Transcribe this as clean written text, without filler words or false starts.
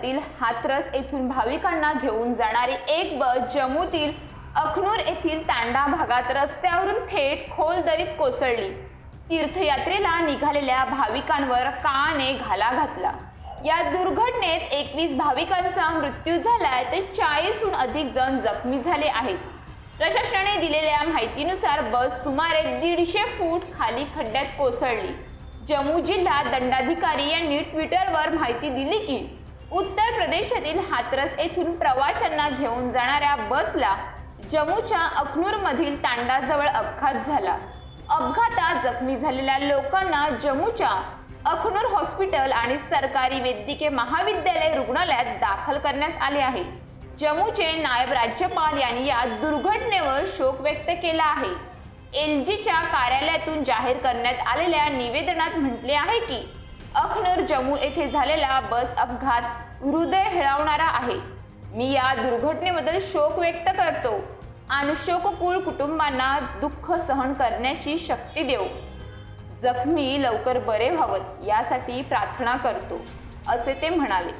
तालुक्यातील हाथरस येथून भाविकांना घेऊन जाणारी एक बस जम्मूतील अखनूर येथील तांडा भागात रस्त्यावरून थेट खोल दरीत कोसळली। तीर्थयात्रेला निघालेल्या भाविकांवर काळाने घाला घातला। या दुर्घटनेत 21 भाविकांचा मृत्यू झालाय तर 40हून अधिक जण जखमी झाले आहेत। प्रशासनाने दिलेल्या माहितीनुसार बस सुमारे 150 फूट खाली खड्ड्यात कोसळली। जम्मू जिल्हा दंडाधिकारी यांनी ट्विटरवर माहिती दिली की उत्तर प्रदेशातील हाथरस येथून प्रवाशांना घेऊन जाणाऱ्या बसला जम्मूच्या अखनूरमधील तांडाजवळ अपघात झाला। अपघातात जखमी झालेल्या लोकांना जम्मूच्या अखनूर हॉस्पिटल आणि सरकारी वैद्यकीय महाविद्यालय रुग्णालयात दाखल करण्यात आले आहे। जम्मूचे नायब राज्यपाल यांनी या दुर्घटनेवर शोक व्यक्त केला आहे। एलजीच्या कार्यालयातून जाहीर करण्यात आलेल्या निवेदनात म्हटले आहे की अखनूर जम्मू येथे झालेला बस अपघात हृदय हेळवणारा आहे। मी या दुर्घटनेबद्दल शोक व्यक्त करतो आणि शोककुळ कुटुंबांना दुःख सहन करण्याची शक्ती देऊ। जखमी लवकर बरे व्हावेत यासाठी प्रार्थना करतो, असे ते म्हणाले।